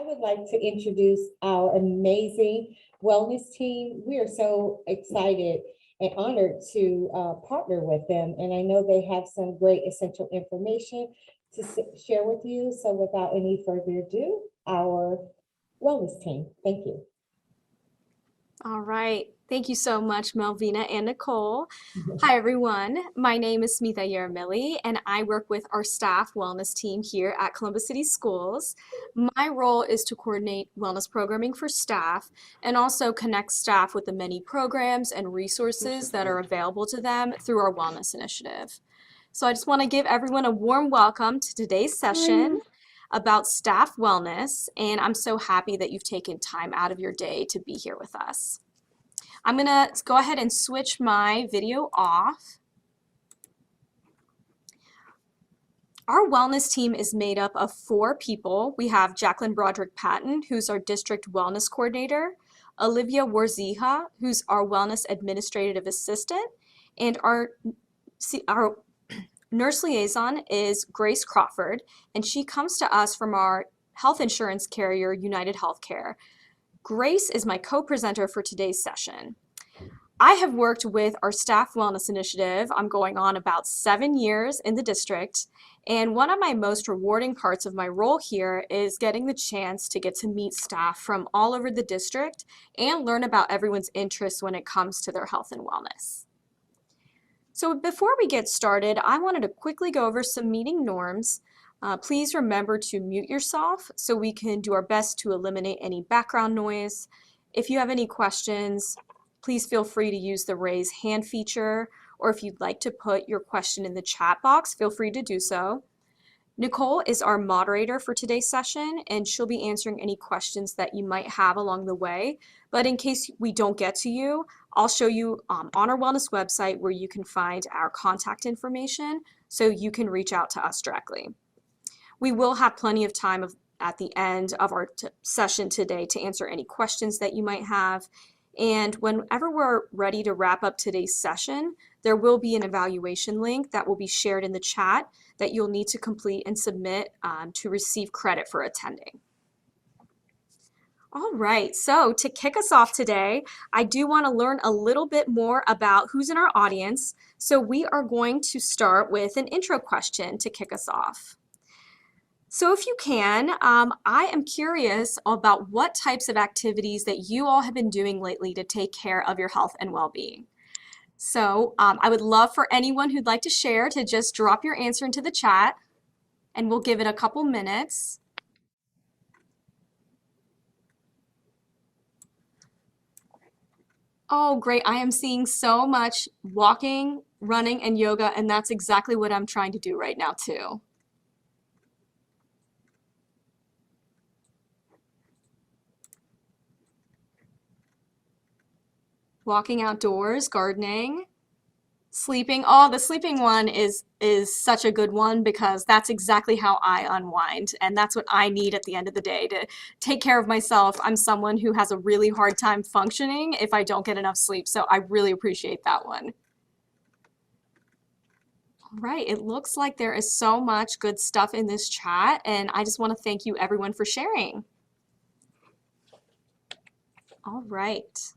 I would like to introduce our amazing wellness team. We are so excited and honored to partner with them. And I know they have some great essential information to share with you. So without any further ado, our wellness team. Thank you. All right. Thank you so much, Melvina and Nicole. Hi, everyone. My name is Smita Yerramilli, and I work with our staff wellness team here at Columbus City Schools. My role is to coordinate wellness programming for staff and also connect staff with the many programs and resources that are available to them through our wellness initiative. So I just want to give everyone a warm welcome to today's session about staff wellness, and I'm so happy that you've taken time out of your day to be here with us. I'm gonna go ahead and switch my video off. Our wellness team is made up of 4 people. We have Jacqueline Broderick-Patton, who's our district wellness coordinator, Olivia Warzija, who's our wellness administrative assistant, and our nurse liaison is Grace Crawford, and she comes to us from our health insurance carrier, United Healthcare. Grace is my co-presenter for today's session. I have worked with our staff wellness initiative. I'm going on about 7 years in the district, and one of my most rewarding parts of my role here is getting the chance to get to meet staff from all over the district and learn about everyone's interests when it comes to their health and wellness. So before we get started, I wanted to quickly go over some meeting norms. Please remember to mute yourself so we can do our best to eliminate any background noise. If you have any questions, please feel free to use the raise hand feature, or if you'd like to put your question in the chat box, feel free to do so. Nicole is our moderator for today's session, and she'll be answering any questions that you might have along the way. But in case we don't get to you, I'll show you on our wellness website where you can find our contact information so you can reach out to us directly. We will have plenty of time at the end of our session today to answer any questions that you might have. And whenever we're ready to wrap up today's session, there will be an evaluation link that will be shared in the chat that you'll need to complete and submit to receive credit for attending. All right, so to kick us off today, I do want to learn a little bit more about who's in our audience. So we are going to start with an intro question to kick us off. So if you can, I am curious about what types of activities that you all have been doing lately to take care of your health and well-being. So I would love for anyone who'd like to share to just drop your answer into the chat, and we'll give it a couple minutes. Oh, great. I am seeing so much walking, running, and yoga, and that's exactly what I'm trying to do right now too. Walking outdoors, gardening, sleeping. Oh, the sleeping one is such a good one because that's exactly how I unwind, and that's what I need at the end of the day to take care of myself. I'm someone who has a really hard time functioning if I don't get enough sleep, so I really appreciate that one. All right, it looks like there is so much good stuff in this chat, and I just want to thank you everyone for sharing. All right.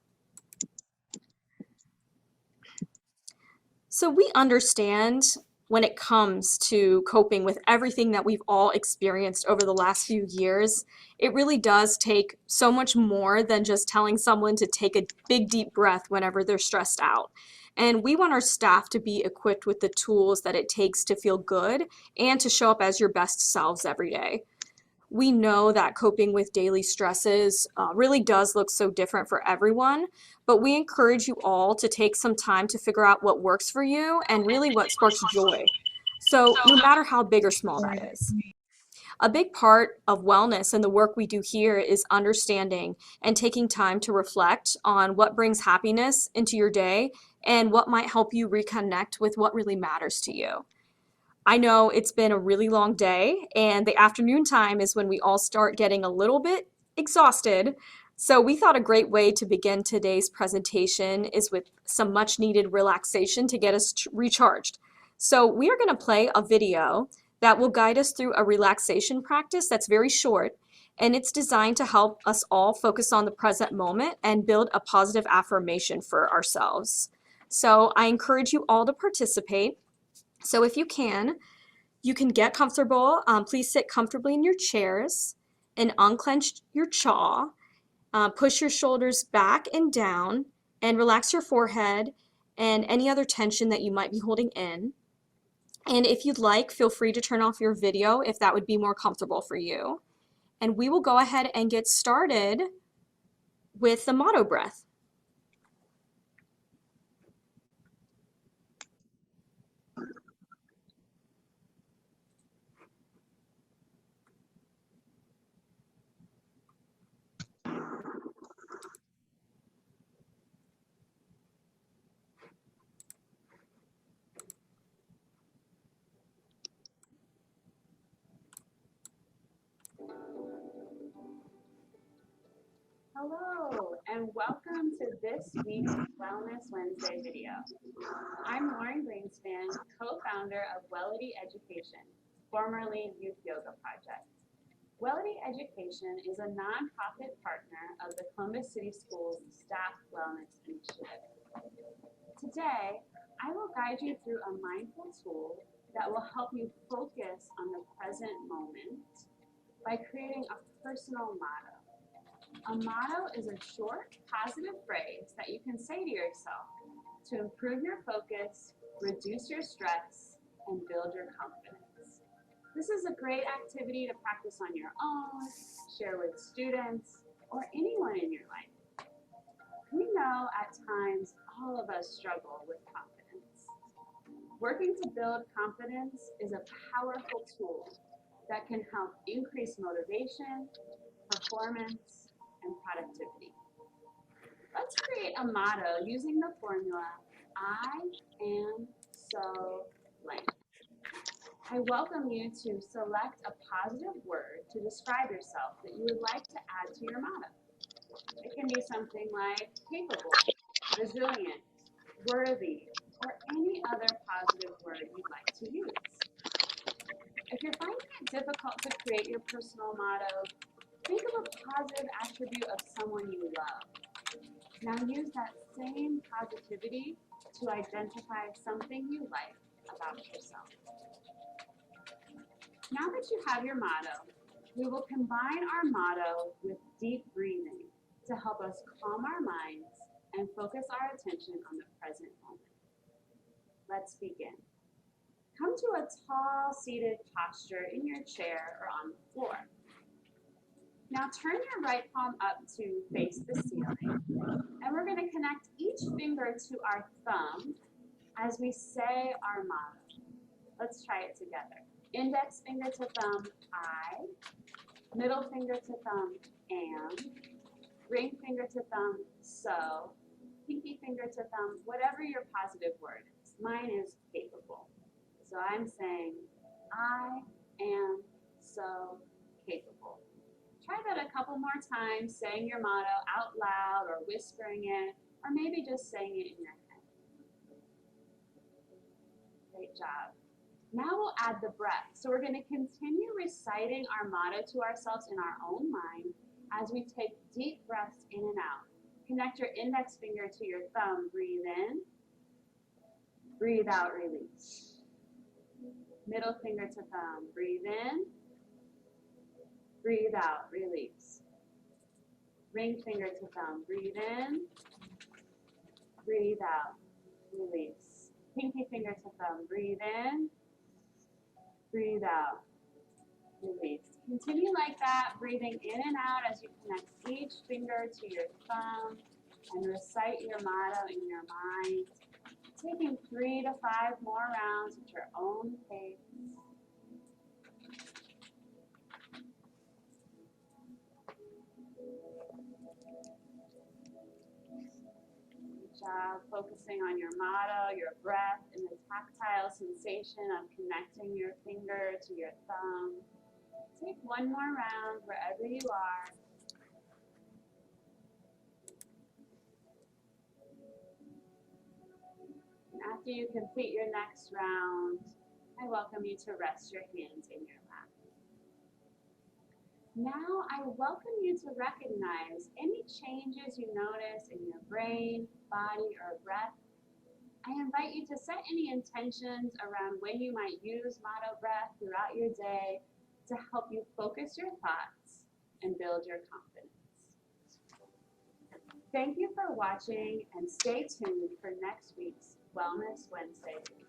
So we understand when it comes to coping with everything that we've all experienced over the last few years, it really does take so much more than just telling someone to take a big deep breath whenever they're stressed out. And we want our staff to be equipped with the tools that it takes to feel good and to show up as your best selves every day. We know that coping with daily stresses really does look so different for everyone, but we encourage you all to take some time to figure out what works for you and really what sparks joy. So no matter how big or small that is. A big part of wellness and the work we do here is understanding and taking time to reflect on what brings happiness into your day and what might help you reconnect with what really matters to you. I know it's been a really long day, and the afternoon time is when we all start getting a little bit exhausted. So we thought a great way to begin today's presentation is with some much needed relaxation to get us recharged. So we are going to play a video that will guide us through a relaxation practice that's very short, and it's designed to help us all focus on the present moment and build a positive affirmation for ourselves. So I encourage you all to participate. So if you can get comfortable. Please sit comfortably in your chairs and unclench your jaw. Push your shoulders back and down and relax your forehead and any other tension that you might be holding in. And if you'd like, feel free to turn off your video if that would be more comfortable for you. And we will go ahead and get started with the motto breath. Hello, and welcome to this week's Wellness Wednesday video. I'm Lauren Greenspan, co-founder of Wellity Education, formerly Youth Yoga Project. Wellity Education is a nonprofit partner of the Columbus City Schools Staff Wellness Initiative. Today, I will guide you through a mindful tool that will help you focus on the present moment by creating a personal motto. A motto is a short, positive phrase that you can say to yourself to improve your focus, reduce your stress, and build your confidence. This is a great activity to practice on your own, share with students, or anyone in your life. We know at times all of us struggle with confidence. Working to build confidence is a powerful tool that can help increase motivation, performance, and productivity. Let's create a motto using the formula, I am so blank. I welcome you to select a positive word to describe yourself that you would like to add to your motto. It can be something like capable, resilient, worthy, or any other positive word you'd like to use. If you're finding it difficult to create your personal motto, think of a positive attribute of someone you love. Now use that same positivity to identify something you like about yourself. Now that you have your motto, we will combine our motto with deep breathing to help us calm our minds and focus our attention on the present moment. Let's begin. Come to a tall seated posture in your chair or on the floor. Now turn your right palm up to face the ceiling, and we're going to connect each finger to our thumb as we say our motto. Let's try it together. Index finger to thumb, I. Middle finger to thumb, am. Ring finger to thumb, so. Pinky finger to thumb, whatever your positive word is. Mine is capable. So I'm saying, I am so capable. Try that a couple more times, saying your motto out loud or whispering it, or maybe just saying it in your head. Great job. Now we'll add the breath. So we're going to continue reciting our motto to ourselves in our own mind as we take deep breaths in and out. Connect your index finger to your thumb. Breathe in. Breathe out, release. Middle finger to thumb. Breathe in. Breathe out, release. Ring finger to thumb. Breathe in. Breathe out, release. Pinky finger to thumb. Breathe in. Breathe out, release. Continue like that, breathing in and out as you connect each finger to your thumb and recite your motto in your mind, taking 3 to 5 more rounds at your own pace. Good job focusing on your motto, your breath, and the tactile sensation of connecting your finger to your thumb. Take one more round wherever you are. And after you complete your next round, I welcome you to rest your hands in your lap. Now, I welcome you to recognize any changes you notice in your brain, body, or breath. I invite you to set any intentions around when you might use motto breath throughout your day to help you focus your thoughts and build your confidence. Thank you for watching and stay tuned for next week's Wellness Wednesday video.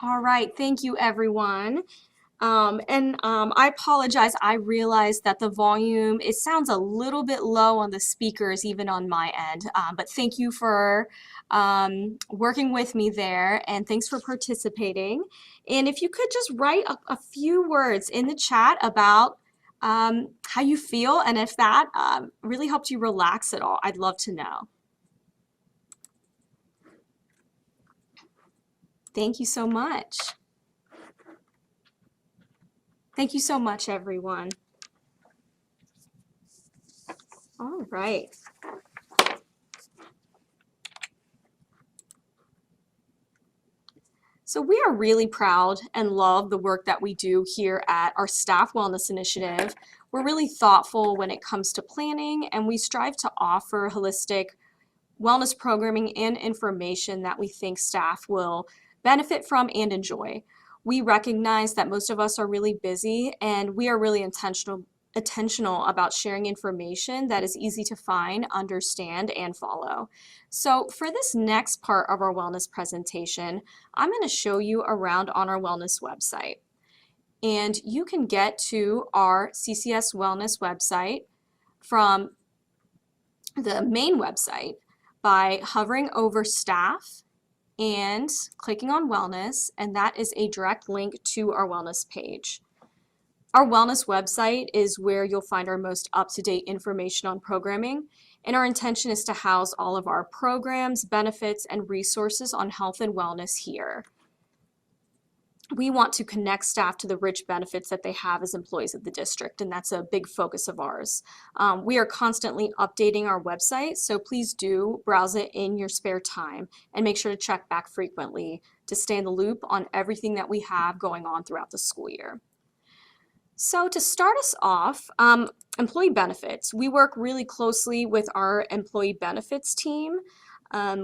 All right, thank you everyone. I apologize, I realized that the volume, it sounds a little bit low on the speakers, even on my end, but thank you for working with me there, and thanks for participating. And if you could just write a few words in the chat about how you feel, and if that really helped you relax at all, I'd love to know. Thank you so much. Thank you so much, everyone. All right. So we are really proud and love the work that we do here at our Staff Wellness Initiative. We're really thoughtful when it comes to planning, and we strive to offer holistic wellness programming and information that we think staff will benefit from and enjoy. We recognize that most of us are really busy, and we are really intentional about sharing information that is easy to find, understand, and follow. So for this next part of our wellness presentation, I'm going to show you around on our wellness website. And you can get to our CCS Wellness website from the main website by hovering over staff and clicking on wellness, and that is a direct link to our wellness page. Our wellness website is where you'll find our most up-to-date information on programming, and our intention is to house all of our programs, benefits, and resources on health and wellness here. We want to connect staff to the rich benefits that they have as employees of the district, and that's a big focus of ours. We are constantly updating our website, so please do browse it in your spare time and make sure to check back frequently to stay in the loop on everything that we have going on throughout the school year. So to start us off, employee benefits. We work really closely with our employee benefits team.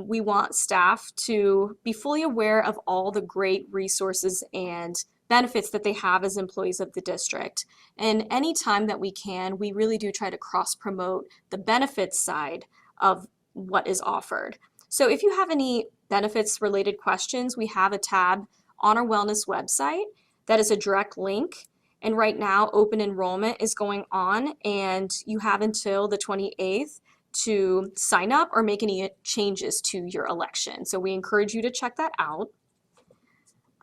We want staff to be fully aware of all the great resources and benefits that they have as employees of the district. And anytime that we can, we really do try to cross-promote the benefits side of what is offered. So if you have any benefits related questions, we have a tab on our wellness website that is a direct link. And right now, open enrollment is going on, and you have until the 28th to sign up or make any changes to your election. So we encourage you to check that out.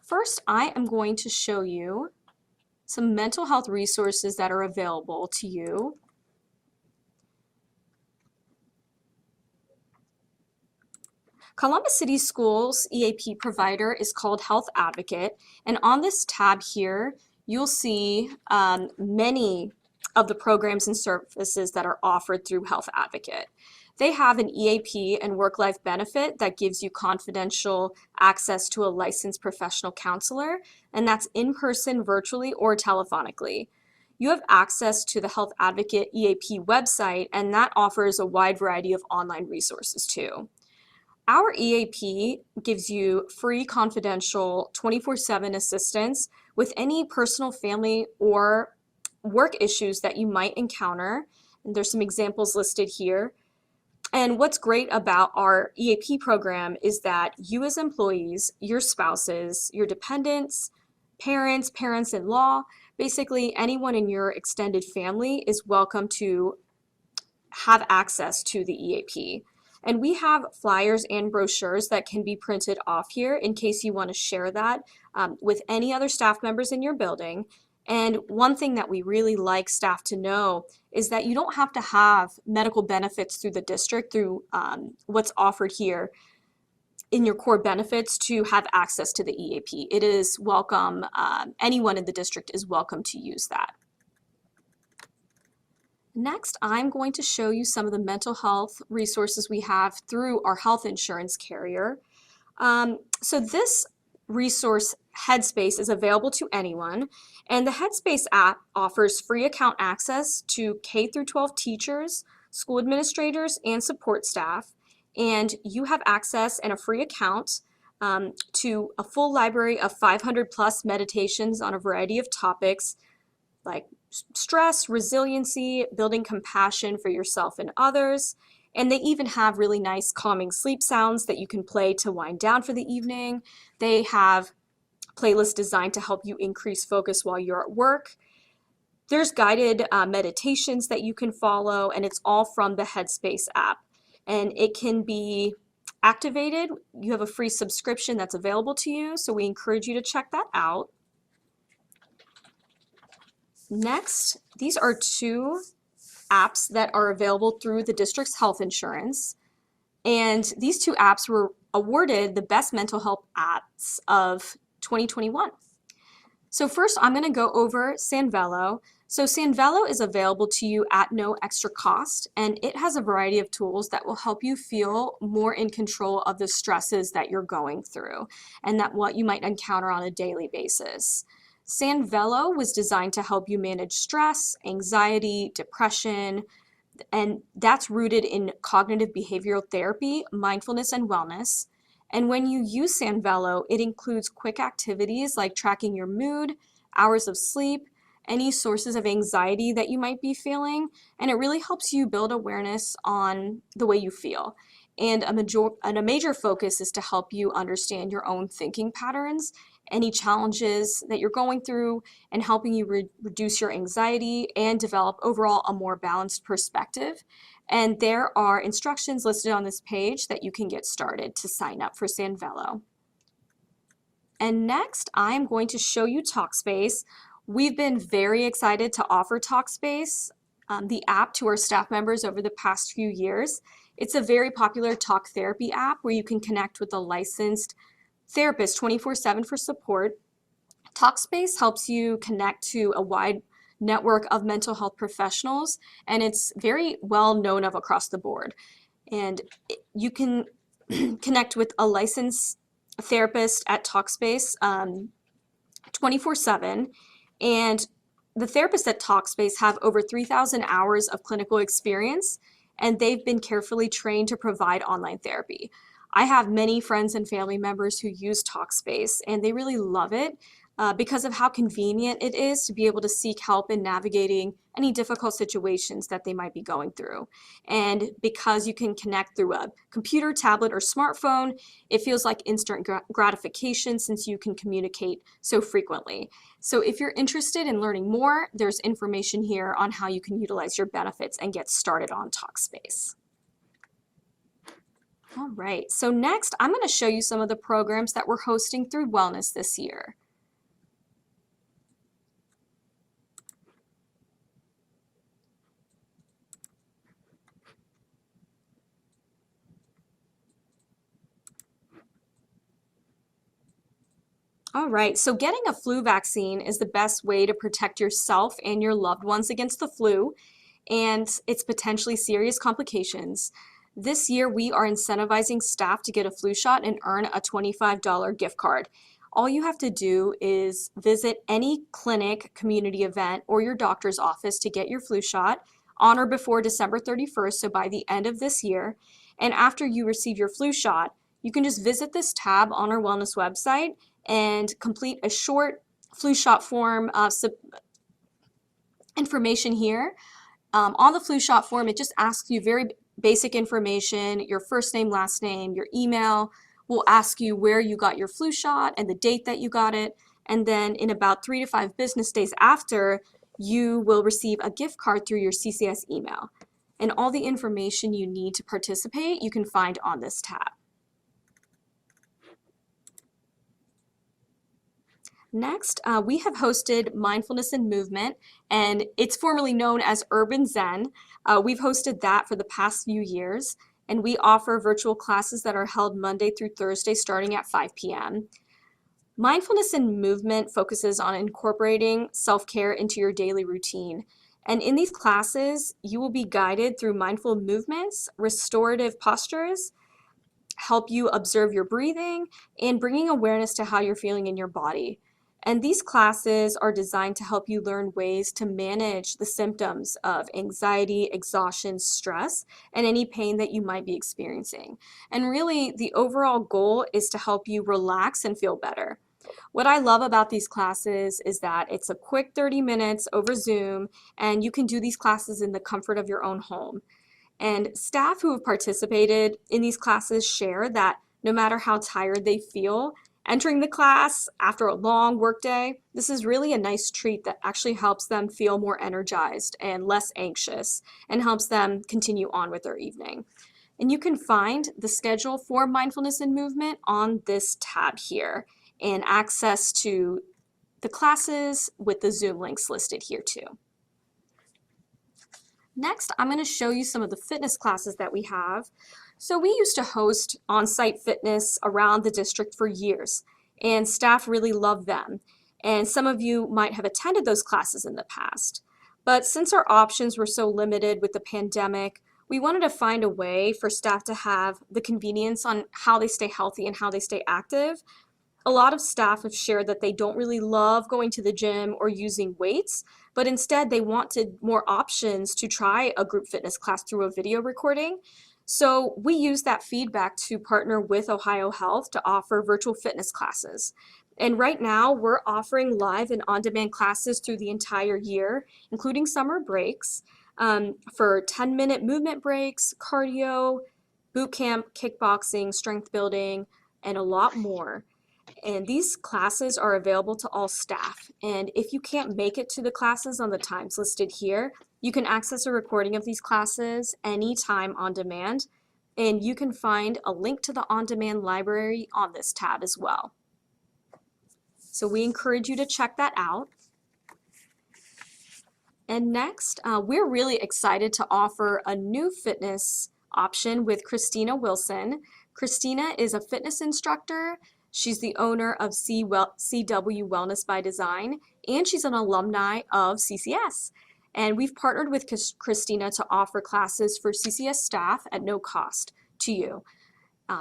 First, I am going to show you some mental health resources that are available to you. Columbus City Schools EAP provider is called Health Advocate, and on this tab here, you'll see many of the programs and services that are offered through Health Advocate. They have an EAP and work-life benefit that gives you confidential access to a licensed professional counselor, and that's in person, virtually, or telephonically. You have access to the Health Advocate EAP website, and that offers a wide variety of online resources too. Our EAP gives you free, confidential, 24/7 assistance with any personal, family, or work issues that you might encounter. And there's some examples listed here. And what's great about our EAP program is that you as employees, your spouses, your dependents, parents, parents-in-law, basically anyone in your extended family is welcome to have access to the EAP. And we have flyers and brochures that can be printed off here in case you want to share that with any other staff members in your building. And one thing that we really like staff to know is that you don't have to have medical benefits through the district through what's offered here in your core benefits to have access to the EAP. It is welcome. Anyone in the district is welcome to use that. Next, I'm going to show you some of the mental health resources we have through our health insurance carrier. So this resource, Headspace, is available to anyone, and the Headspace app offers free account access to K through 12 teachers, school administrators, and support staff, and you have access and a free account to a full library of 500 plus meditations on a variety of topics like stress, resiliency, building compassion for yourself and others. And they even have really nice calming sleep sounds that you can play to wind down for the evening. They have playlists designed to help you increase focus while you're at work. There's guided meditations that you can follow, and it's all from the Headspace app. And it can be activated. You have a free subscription that's available to you, so we encourage you to check that out. Next, these are two apps that are available through the district's health insurance. And these two apps were awarded the best mental health apps of 2021. So first, I'm going to go over Sanvello. So Sanvello is available to you at no extra cost, and it has a variety of tools that will help you feel more in control of the stresses that you're going through and that what you might encounter on a daily basis. Sanvello was designed to help you manage stress, anxiety, depression, and that's rooted in cognitive behavioral therapy, mindfulness, and wellness. And when you use Sanvello, it includes quick activities like tracking your mood, hours of sleep, any sources of anxiety that you might be feeling, and it really helps you build awareness on the way you feel. And a major focus is to help you understand your own thinking patterns, any challenges that you're going through, and helping you reduce your anxiety and develop overall a more balanced perspective. And there are instructions listed on this page that you can get started to sign up for Sanvello. And next, I'm going to show you Talkspace. We've been very excited to offer Talkspace, the app, to our staff members over the past few years. It's a very popular talk therapy app where you can connect with a licensed therapist 24/7 for support. Talkspace helps you connect to a wide network of mental health professionals, and it's very well known of across the board. And you can connect with a licensed therapist at Talkspace 24/7, and the therapists at Talkspace have over 3,000 hours of clinical experience, and they've been carefully trained to provide online therapy. I have many friends and family members who use Talkspace, and they really love it because of how convenient it is to be able to seek help in navigating any difficult situations that they might be going through. And because you can connect through a computer, tablet, or smartphone, it feels like instant gratification since you can communicate so frequently. So if you're interested in learning more, there's information here on how you can utilize your benefits and get started on Talkspace. All right, so next I'm going to show you some of the programs that we're hosting through Wellness this year. All right, so getting a flu vaccine is the best way to protect yourself and your loved ones against the flu and its potentially serious complications. This year, we are incentivizing staff to get a flu shot and earn a $25 gift card. All you have to do is visit any clinic, community event, or your doctor's office to get your flu shot on or before December 31st, so by the end of this year. And after you receive your flu shot, you can just visit this tab on our wellness website and complete a short flu shot form information here. On the flu shot form, it just asks you very basic information, your first name, last name, your email. We'll ask you where you got your flu shot and the date that you got it. And then in about 3 to 5 business days after, you will receive a gift card through your CCS email. And all the information you need to participate, you can find on this tab. Next, we have hosted Mindfulness and Movement, and it's formerly known as Urban Zen. We've hosted that for the past few years, and we offer virtual classes that are held Monday through Thursday starting at 5 p.m. Mindfulness and Movement focuses on incorporating self-care into your daily routine, And in these classes, you will be guided through mindful movements, restorative postures, help you observe your breathing, and bringing awareness to how you're feeling in your body. And these classes are designed to help you learn ways to manage the symptoms of anxiety, exhaustion, stress, and any pain that you might be experiencing. And really, the overall goal is to help you relax and feel better. What I love about these classes is that it's a quick 30 minutes over Zoom, and you can do these classes in the comfort of your own home. And staff who have participated in these classes share that no matter how tired they feel, entering the class after a long workday, this is really a nice treat that actually helps them feel more energized and less anxious and helps them continue on with their evening. And you can find the schedule for mindfulness and movement on this tab here, and access to the classes with the Zoom links listed here too. Next, I'm going to show you some of the fitness classes that we have. So we used to host on-site fitness around the district for years, and staff really loved them. And some of you might have attended those classes in the past. But since our options were so limited with the pandemic, we wanted to find a way for staff to have the convenience on how they stay healthy and how they stay active. A lot of staff have shared that they don't really love going to the gym or using weights, but instead they wanted more options to try a group fitness class through a video recording. So we use that feedback to partner with Ohio Health to offer virtual fitness classes. And right now we're offering live and on-demand classes through the entire year, including summer breaks, for 10-minute movement breaks, cardio, boot camp, kickboxing, strength building, and a lot more. And these classes are available to all staff. And if you can't make it to the classes on the times listed here, you can access a recording of these classes anytime on demand. And you can find a link to the on-demand library on this tab as well. So we encourage you to check that out. And next, we're really excited to offer a new fitness option with Christina Wilson. Christina is a fitness instructor. She's the owner of CW Wellness by Design, and she's an alumni of CCS. And we've partnered with Christina to offer classes for CCS staff at no cost to you.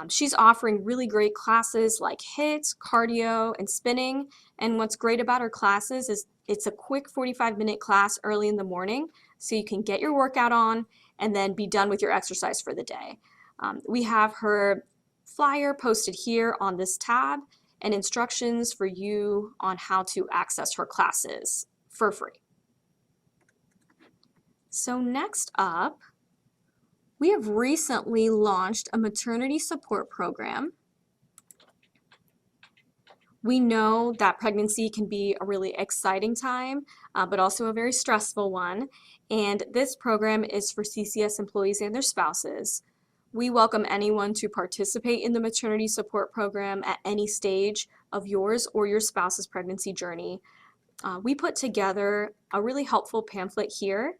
She's offering really great classes like HIIT, cardio, and spinning. And what's great about her classes is it's a quick 45-minute class early in the morning, so you can get your workout on and then be done with your exercise for the day. We have her flyer posted here on this tab and instructions for you on how to access her classes for free. So next up, we have recently launched a maternity support program. We know that pregnancy can be a really exciting time, but also a very stressful one. And this program is for CCS employees and their spouses. We welcome anyone to participate in the maternity support program at any stage of yours or your spouse's pregnancy journey. We put together a really helpful pamphlet here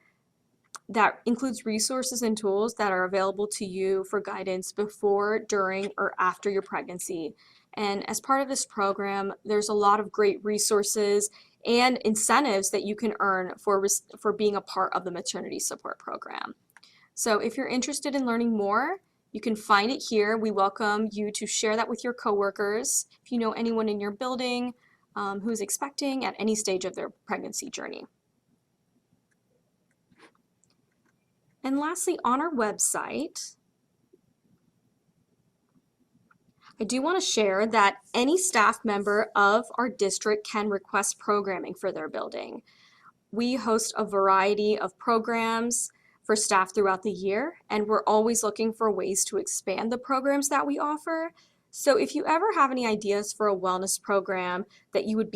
that includes resources and tools that are available to you for guidance before, during, or after your pregnancy. And as part of this program, there's a lot of great resources and incentives that you can earn for being a part of the maternity support program. So if you're interested in learning more, you can find it here. We welcome you to share that with your coworkers if you know anyone in your building who's expecting at any stage of their pregnancy journey. And lastly, on our website, I do want to share that any staff member of our district can request programming for their building. We host a variety of programs for staff throughout the year, and we're always looking for ways to expand the programs that we offer. So if you ever have any ideas for a wellness program that you would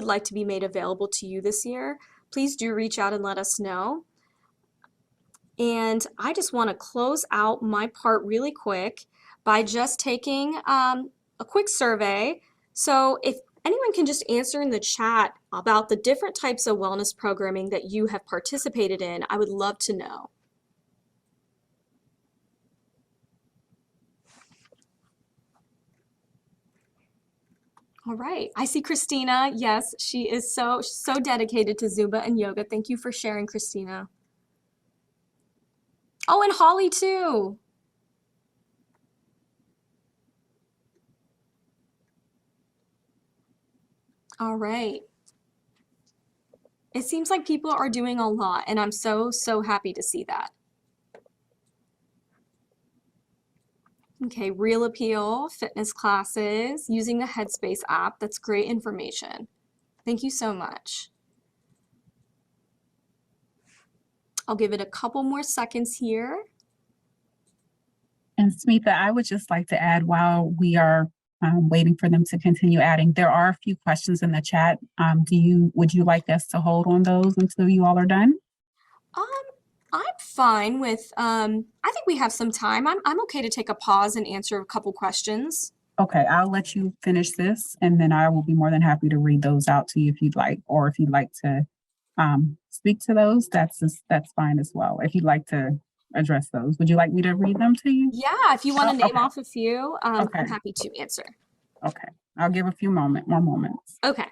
like to be made available to you this year, please do reach out and let us know. And I just want to close out my part really quick by just taking a quick survey. So if anyone can just answer in the chat about the different types of wellness programming that you have participated in, I would love to know. All right. I see Christina. Yes, she is so dedicated to Zumba and yoga. Thank you for sharing, Christina. Oh, and Holly too. All right. It seems like people are doing a lot, and I'm so happy to see that. Okay, Real Appeal, fitness classes, using the Headspace app. That's great information. Thank you so much. I'll give it a couple more seconds here. And Smita, I would just like to add while we are waiting for them to continue adding, there are a few questions in the chat. Would you like us to hold on those until you all are done? I'm fine with, I think we have some time. I'm okay to take a pause and answer a couple questions. Okay, I'll let you finish this and then I will be more than happy to read those out to you if you'd like, or if you'd like to speak to those, that's fine as well. If you'd like to address those, would you like me to read them to you? Yeah, if you want to name Okay. off a few, Okay. I'm happy to answer. Okay, I'll give a few more moments. Okay.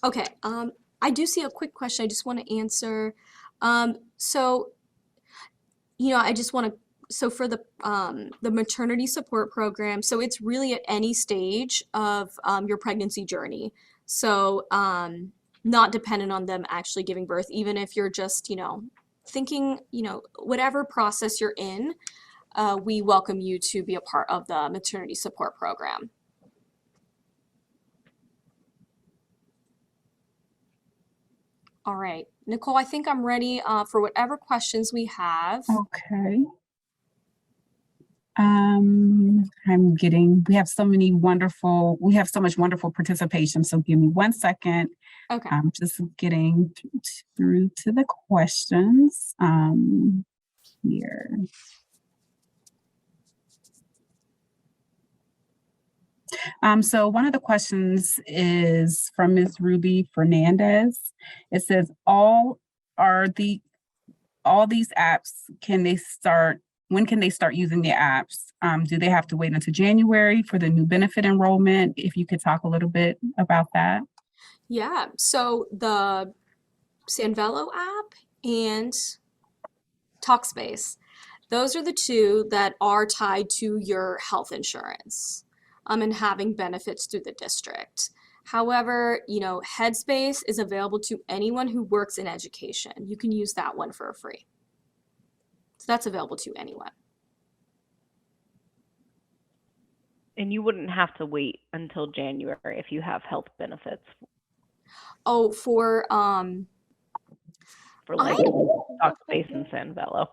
Okay, I do see a quick question I just want to answer. So, I just want to, so for the maternity support program, so it's really at any stage of your pregnancy journey. So, not dependent on them actually giving birth, even if you're just, thinking, whatever process you're in, we welcome you to be a part of the maternity support program. All right, Nicole, I think I'm ready for whatever questions we have. Okay. We have so much wonderful participation. So give me 1 second. Okay. I'm just getting through to the questions here. So one of the questions is from Ms. Ruby Fernandez. It says, all these apps, when can they start using the apps? Do they have to wait until January for the new benefit enrollment? If you could talk a little bit about that. Yeah, so the Sanvello app and Talkspace, those are the two that are tied to your health insurance and having benefits through the district. However, Headspace is available to anyone who works in education. You can use that one for free. So that's available to anyone. And you wouldn't have to wait until January if you have health benefits. Oh, for like Talkspace and Sanvello.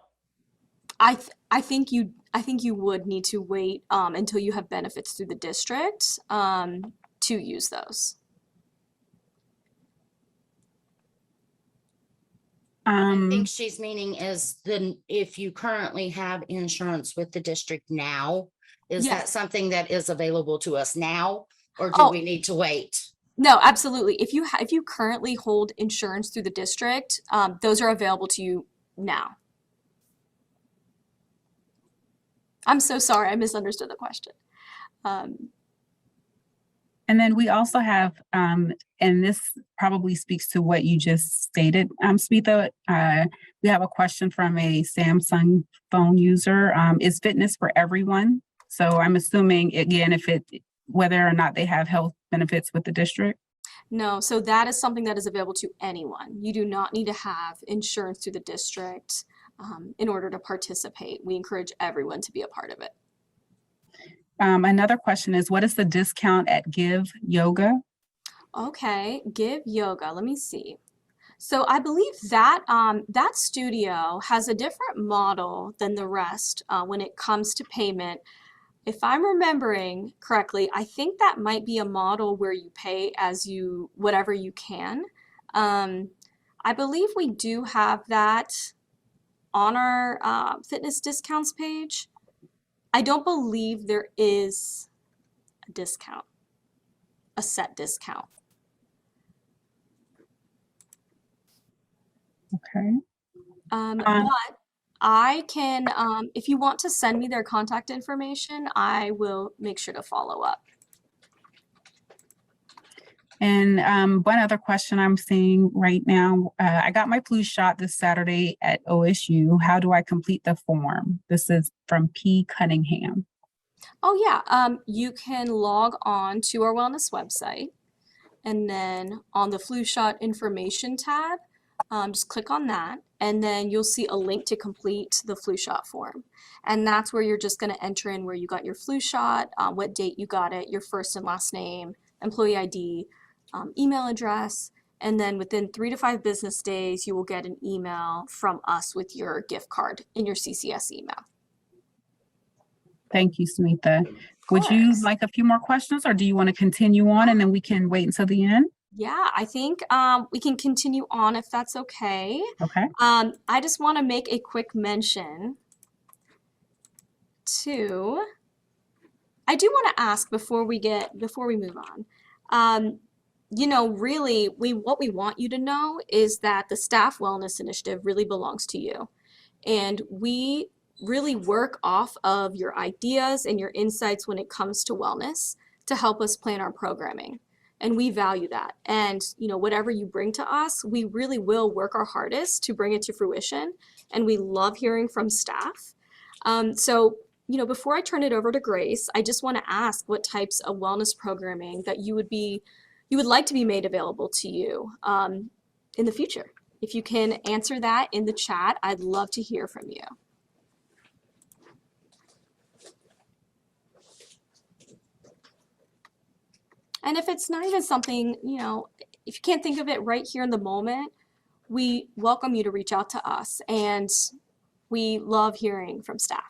I think you would need to wait until you have benefits through the district to use those. I think she's meaning is if you currently have insurance with the district now, is Yes. that something that is available to us now, or do we need to wait? No, absolutely. If you currently hold insurance through the district, those are available to you now. I'm so sorry, I misunderstood the question. And then we also have, and this probably speaks to what you just stated, Smita, we have a question from a Samsung phone user. Is fitness for everyone? So I'm assuming, again, whether or not they have health benefits with the district? No, so that is something that is available to anyone. You do not need to have insurance through the district in order to participate. We encourage everyone to be a part of it. Another question is, what is the discount at Give Yoga? Okay, Give Yoga, let me see. So I believe that that studio has a different model than the rest when it comes to payment. If I'm remembering correctly, I think that might be a model where you pay as whatever you can. I believe we do have that on our fitness discounts page. I don't believe there is a discount, a set discount. Okay. But I can, if you want to send me their contact information, I will make sure to follow up. And one other question I'm seeing right now, I got my flu shot this Saturday at OSU. How do I complete the form? This is from P. Cunningham. Oh yeah, you can log on to our wellness website, and then on the flu shot information tab, just click on that, and then you'll see a link to complete the flu shot form. And that's where you're just going to enter in where you got your flu shot, what date you got it, your first and last name, employee ID, email address, and then within 3 to 5 business days, you will get an email from us with your gift card in your CCS email. Thank you, Smita. Of Would you course. like a few more questions, or do you want to continue on and then we can wait until the end? Yeah, I think we can continue on if that's okay. Okay. I just want to make a quick mention to, I do want to ask before we move on. You know, really, what we want you to know is that the Staff Wellness Initiative really belongs to you. And we really work off of your ideas and your insights when it comes to wellness to help us plan our programming. And we value that. And, you know, whatever you bring to us, we really will work our hardest to bring it to fruition. And we love hearing from staff. So, you know, before I turn it over to Grace, I just want to ask what types of wellness programming that you would like to be made available to you in the future. If you can answer that in the chat, I'd love to hear from you. And if it's not even something, you know, if you can't think of it right here in the moment, we welcome you to reach out to us, and we love hearing from staff.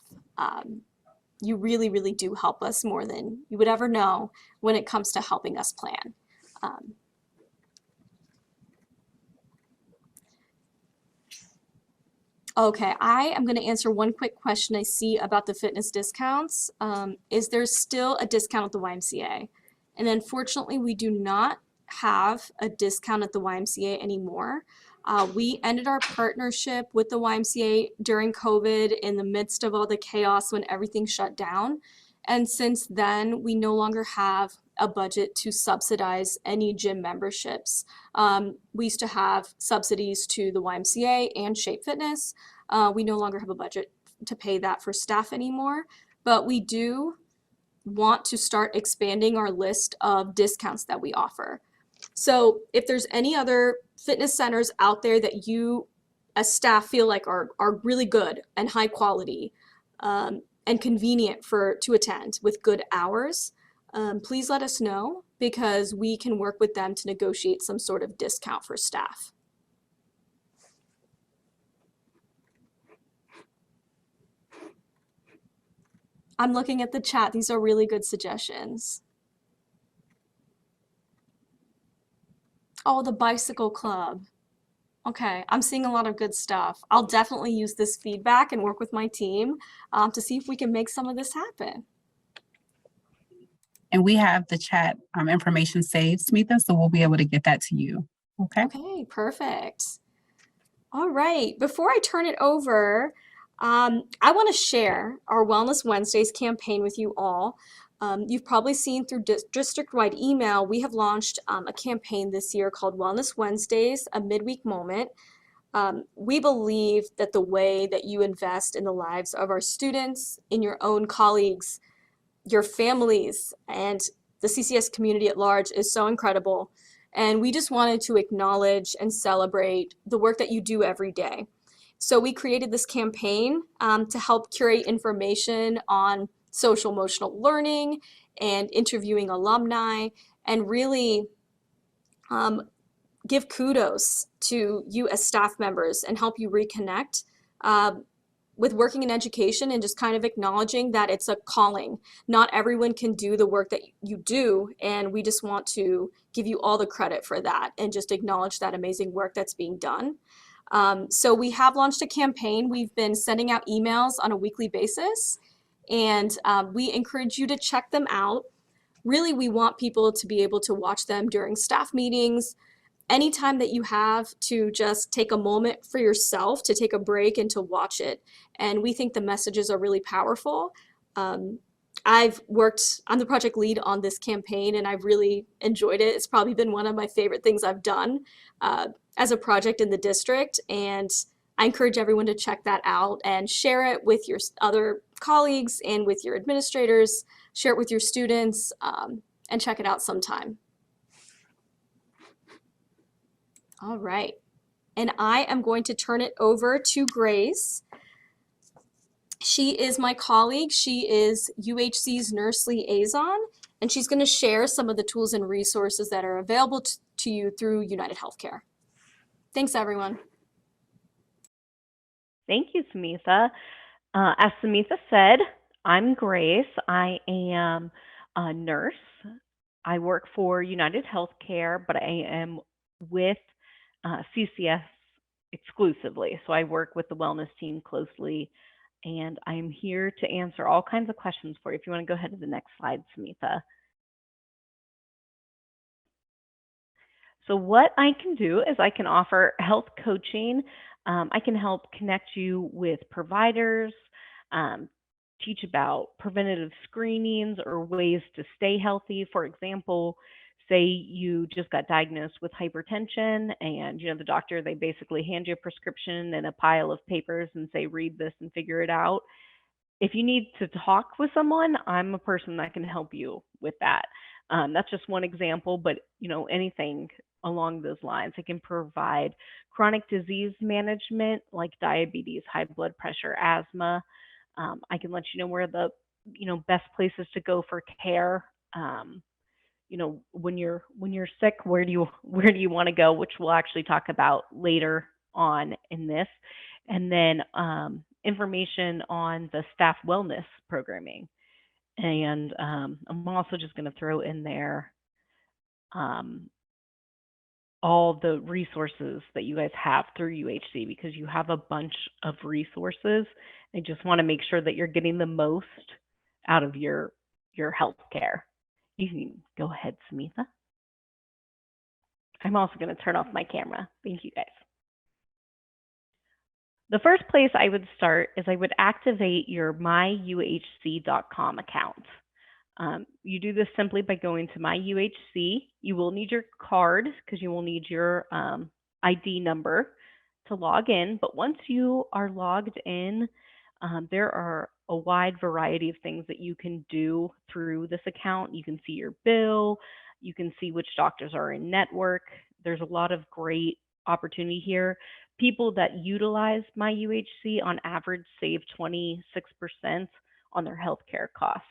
You really, really do help us more than you would ever know when it comes to helping us plan. Okay, I am going to answer one quick question I see about the fitness discounts. Is there still a discount at the YMCA? And unfortunately, we do not have a discount at the YMCA anymore. We ended our partnership with the YMCA during COVID in the midst of all the chaos when everything shut down. And since then, we no longer have a budget to subsidize any gym memberships. We used to have subsidies to the YMCA and Shape Fitness. We no longer have a budget to pay that for staff anymore, but we do want to start expanding our list of discounts that we offer. So if there's any other fitness centers out there that you as staff feel like are really good and high quality and convenient to attend with good hours, please let us know, because we can work with them to negotiate some sort of discount for staff. I'm looking at the chat. These are really good suggestions. Oh, the bicycle club. Okay, I'm seeing a lot of good stuff. I'll definitely use this feedback and work with my team to see if we can make some of this happen. And we have the chat information saved, Smita, so we'll be able to get that to you. Okay. Okay, perfect. All right, before I turn it over, I want to share our Wellness Wednesdays campaign with you all. You've probably seen through district-wide email, we have launched a campaign this year called Wellness Wednesdays, a midweek moment. We believe that the way that you invest in the lives of our students, in your own colleagues, your families, and the CCS community at large is so incredible. And we just wanted to acknowledge and celebrate the work that you do every day. So we created this campaign to help curate information on social emotional learning and interviewing alumni, and really give kudos to you as staff members and help you reconnect with working in education, and just kind of acknowledging that it's a calling. Not everyone can do the work that you do, and we just want to give you all the credit for that and just acknowledge that amazing work that's being done. So we have launched a campaign. We've been sending out emails on a weekly basis, and we encourage you to check them out. Really, we want people to be able to watch them during staff meetings, anytime that you have to just take a moment for yourself to take a break and to watch it. And we think the messages are really powerful. I'm the project lead on this campaign, and I've really enjoyed it. It's probably been one of my favorite things I've done as a project in the district. And I encourage everyone to check that out and share it with your other colleagues and with your administrators, share it with your students, and check it out sometime. All right. And I am going to turn it over to Grace. She is my colleague. She is UHC's nurse liaison, and she's going to share some of the tools and resources that are available to you through United Healthcare. Thanks, everyone. Thank you, Smita. As Smita said, I'm Grace. I am a nurse. I work for United Healthcare, but I am with CCS exclusively. So I work with the wellness team closely, and I'm here to answer all kinds of questions for you. If you want to go ahead to the next slide, Smita. So what I can do is I can offer health coaching. I can help connect you with providers, teach about preventative screenings or ways to stay healthy. For example, say you just got diagnosed with hypertension and the doctor, they basically hand you a prescription and a pile of papers and say, read this and figure it out. If you need to talk with someone, I'm a person that can help you with that. That's just one example, but anything along those lines. I can provide chronic disease management like diabetes, high blood pressure, asthma. I can let you know where the best places to go for care. When you're sick, where do you want to go, which we'll actually talk about later on in this, and then information on the staff wellness programming. And I'm also just going to throw in there all the resources that you guys have through UHC, because you have a bunch of resources. I just want to make sure that you're getting the most out of your health care. You can go ahead, Smita. I'm also going to turn off my camera. Thank you, guys. The first place I would start is I would activate your myuhc.com account. You do this simply by going to myuhc. You will need your card because you will need your ID number to log in. But once you are logged in, there are a wide variety of things that you can do through this account. You can see your bill. You can see which doctors are in network. There's a lot of great opportunity here. People that utilize myuhc on average save 26% on their healthcare cost.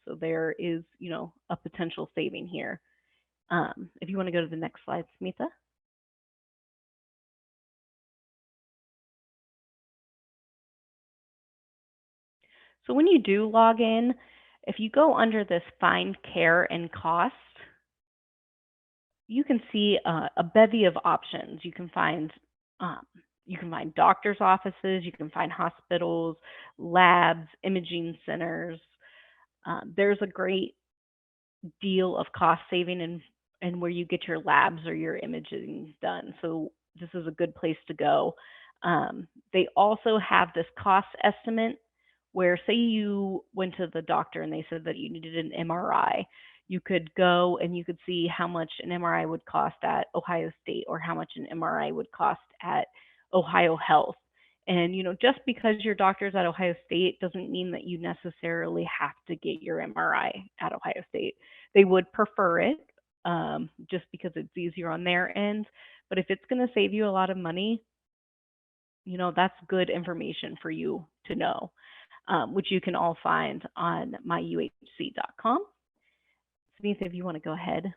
So there is, a potential saving here. If you want to go to the next slide, Smita. So when you do log in, if you go under this Find Care and Cost, you can see a bevy of options. You can find doctors' offices, you can find hospitals, labs, imaging centers. There's a great deal of cost saving and where you get your labs or your imaging done. So this is a good place to go. They also have this cost estimate where, say you went to the doctor and they said that you needed an MRI, you could go and you could see how much an MRI would cost at Ohio State or how much an MRI would cost at Ohio Health. And, just because your doctor's at Ohio State doesn't mean that you necessarily have to get your MRI at Ohio State. They would prefer it just because it's easier on their end. But if it's going to save you a lot of money, that's good information for you to know, which you can all find on myuhc.com. Smita, if you want to go ahead.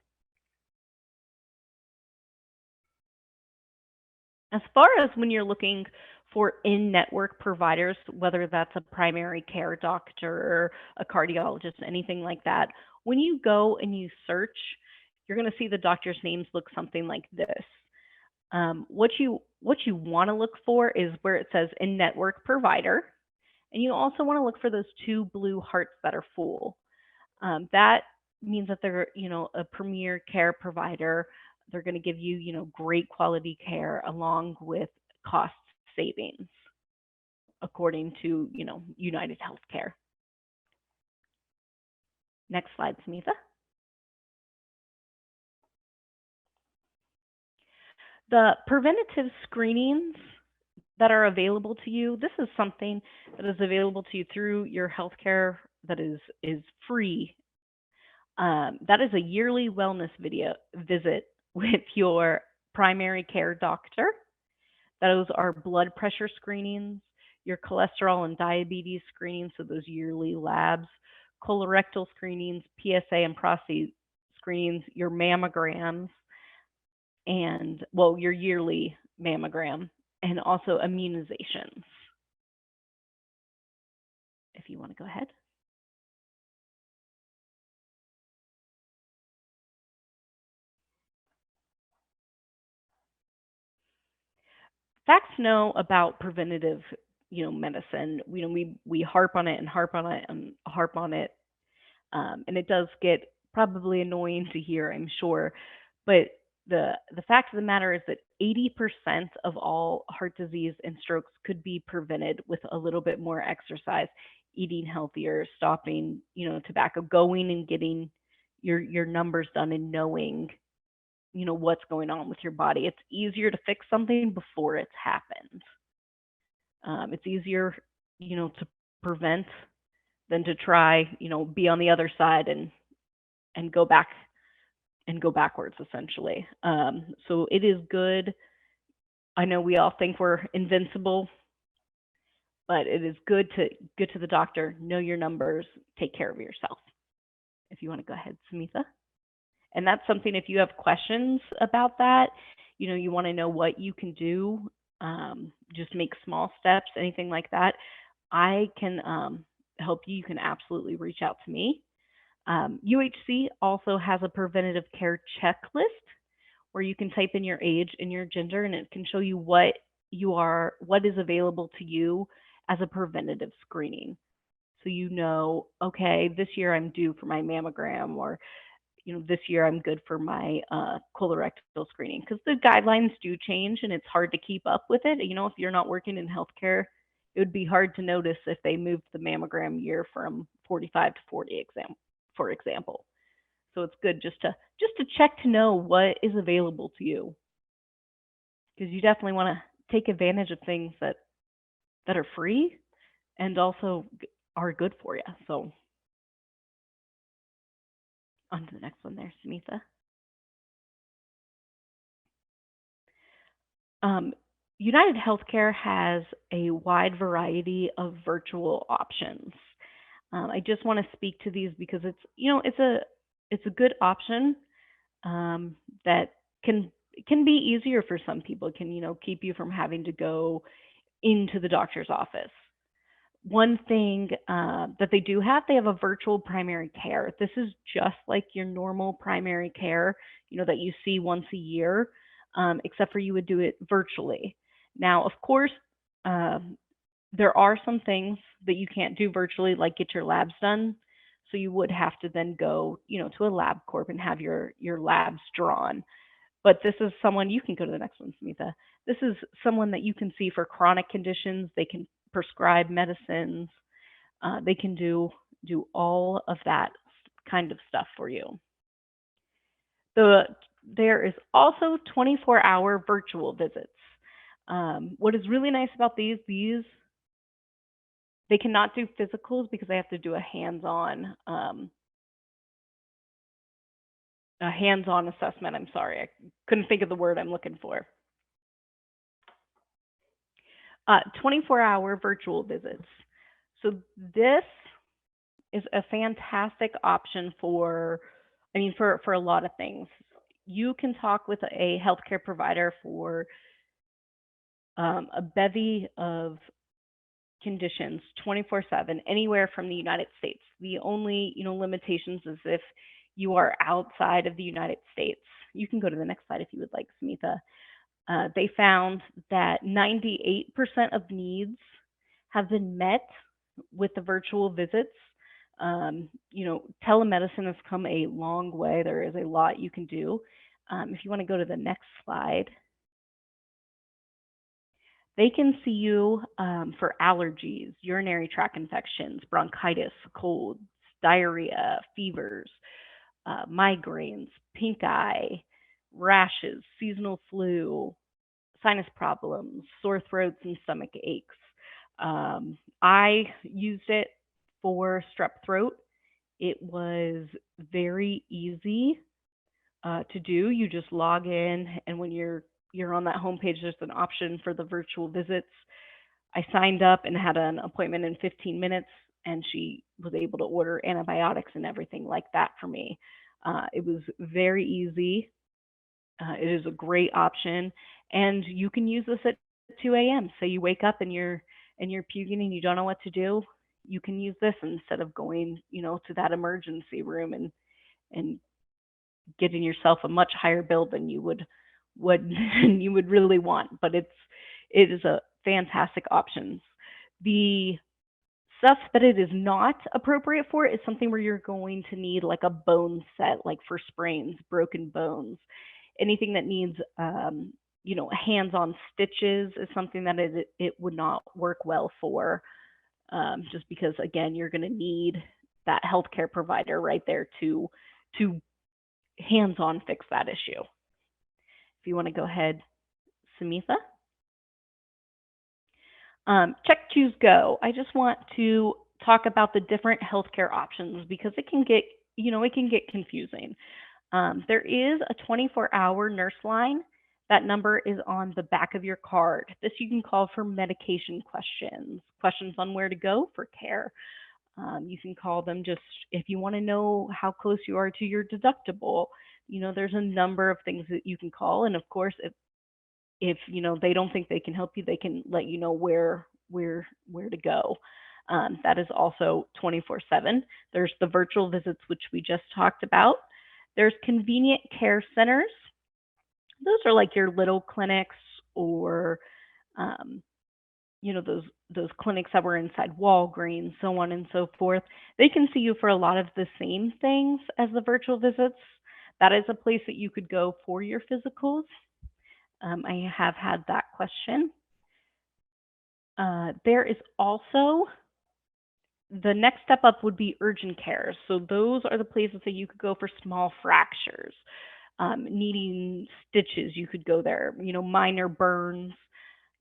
As far as when you're looking for in-network providers, whether that's a primary care doctor, a cardiologist, anything like that, when you go and you search, you're going to see the doctor's names look something like this. What you want to look for is where it says in-network provider, and you also want to look for those two blue hearts that are full. That means that they're, a premier care provider They're going to give you, great quality care along with cost savings, according to, United Healthcare. Next slide, Smita. The preventative screenings that are available to you, this is something that is available to you through your healthcare that is free. That is a yearly wellness visit with your primary care doctor. Those are blood pressure screenings, your cholesterol and diabetes screenings, so those yearly labs, colorectal screenings, PSA and prostate screenings, your mammograms, and your yearly mammogram, and also immunizations. If you want to go ahead. Facts know about preventative, medicine. We harp on it and harp on it and harp on it, and it does get probably annoying to hear, I'm sure. But the fact of the matter is that 80% of all heart disease and strokes could be prevented with a little bit more exercise, eating healthier, stopping, tobacco, going and getting your numbers done, and knowing, what's going on with your body. It's easier to fix something before it's happened. It's easier, to prevent than to try, be on the other side and go back and go backwards, essentially. So it is good. I know we all think we're invincible, but it is good to get to the doctor, know your numbers, take care of yourself. If you want to go ahead, Smita. And that's something, if you have questions about that, you want to know what you can do, just make small steps, anything like that, I can help you. You can absolutely reach out to me. UHC also has a preventative care checklist where you can type in your age and your gender, and it can show you what is available to you as a preventative screening. So okay, this year I'm due for my mammogram, or this year I'm good for my colorectal screening, because the guidelines do change and it's hard to keep up with it. If you're not working in healthcare, it would be hard to notice if they moved the mammogram year from 45 to 40, for example. So it's good just to check to know what is available to you, because you definitely want to take advantage of things that are free and also are good for you. So on to the next one there, Smita. United Healthcare has a wide variety of virtual options. I just want to speak to these because it's a good option that can be easier for some people. It can keep you from having to go into the doctor's office. One thing that they have a virtual primary care. This is just like your normal primary care, that you see once a year, except for you would do it virtually. Now, of course, there are some things that you can't do virtually, like get your labs done. So you would have to then go, to a lab corp and have your labs drawn. But this is someone, you can go to the next one, Smita. This is someone that you can see for chronic conditions. They can prescribe medicines. They can do all of that kind of stuff for you. There is also 24-hour virtual visits. What is really nice about these, they cannot do physicals because they have to do a hands-on assessment. I'm sorry, I couldn't think of the word I'm looking for. 24-hour virtual visits. So this is a fantastic option for a lot of things. You can talk with a healthcare provider for a bevy of conditions 24/7, anywhere from the United States. The only limitations is if you are outside of the United States. You can go to the next slide if you would like, Smita. They found that 98% of needs have been met with the virtual visits. Telemedicine has come a long way. There is a lot you can do. If you want to go to the next slide, they can see you for allergies, urinary tract infections, bronchitis, colds, diarrhea, fevers, migraines, pink eye, rashes, seasonal flu, sinus problems, sore throats, and stomach aches. I used it for strep throat. It was very easy to do. You just log in, and when you're on that homepage, there's an option for the virtual visits. I signed up and had an appointment in 15 minutes, and she was able to order antibiotics and everything like that for me. It was very easy. It is a great option, and you can use this at 2 a.m. So you wake up and you're puking and you don't know what to do. You can use this instead of going, to that emergency room and getting yourself a much higher bill than you would you would really want. But it is a fantastic option. The stuff that it is not appropriate for is something where you're going to need like a bone set, like for sprains, broken bones, anything that needs hands-on stitches is something that it would not work well for, just because again you're going to need that healthcare provider right there to hands-on fix that issue. If you want to go ahead, Smita. Check, choose, go. I just want to talk about the different healthcare options because it can get confusing. There is a 24-hour nurse line. That number is on the back of your card. This you can call for medication questions on where to go for care. You can call them just if you want to know how close you are to your deductible. There's a number of things that you can call, and of course, if they don't think they can help you, they can let you know where to go. That is also 24/7. There's the virtual visits, which we just talked about. There's convenient care centers. Those are like your little clinics or those clinics that were inside Walgreens, so on and so forth. They can see you for a lot of the same things as the virtual visits. That is a place that you could go for your physicals. I have had that question. There is also the next step up would be urgent care. So those are the places that you could go for small fractures, needing stitches. You could go there. Minor burns.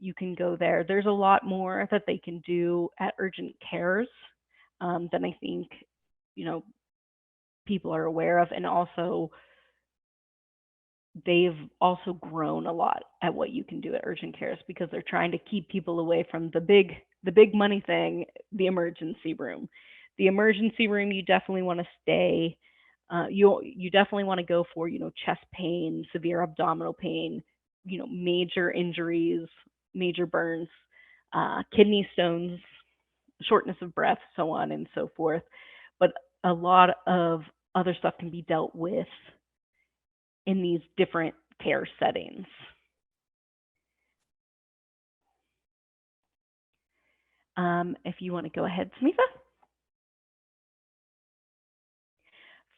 You can go there. There's a lot more that they can do at urgent cares than I think people are aware of, and also they've also grown a lot at what you can do at urgent cares because they're trying to keep people away from the big money thing, the emergency room. The emergency room, you definitely want to stay. You definitely want to go for chest pain, severe abdominal pain, major injuries, major burns, kidney stones, shortness of breath, so on and so forth. But a lot of other stuff can be dealt with in these different care settings. If you want to go ahead, Smita.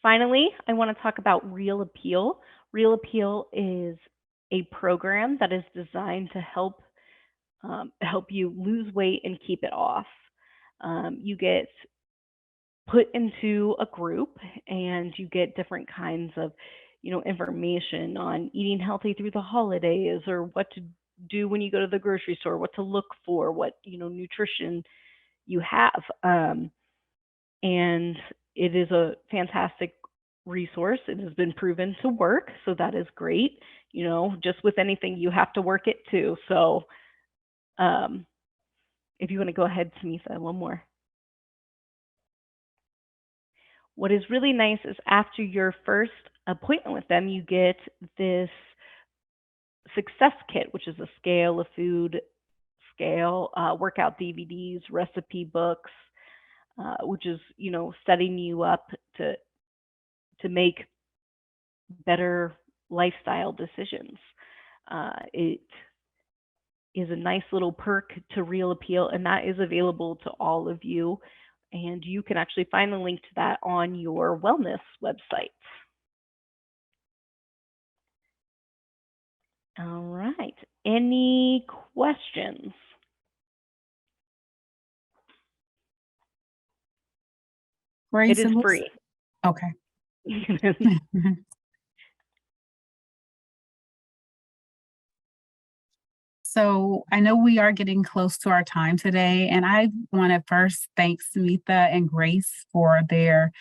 Finally, I want to talk about Real Appeal. Real Appeal is a program that is designed to help you lose weight and keep it off. You get put into a group and you get different kinds of information on eating healthy through the holidays, or what to do when you go to the grocery store, what to look for, what nutrition you have, and it is a fantastic resource. It has been proven to work, so that is great. Just with anything, you have to work it too. So if you want to go ahead, Smita, one more. What is really nice is after your first appointment with them, you get this success kit, which is a scale, a food scale, workout DVDs, recipe books, which is setting you up to make better lifestyle decisions. It is a nice little perk to Real Appeal, and that is available to all of you. And you can actually find the link to that on your wellness website. All right. Any questions? Grace, It is looks- free. Okay. So I know we are getting close to our time today, and I want to first thank Smita and Grace for their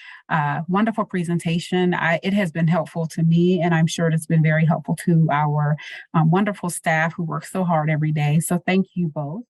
wonderful presentation. It has been helpful to me, and I'm sure it's been very helpful to our wonderful staff who work so hard every day. So thank you both.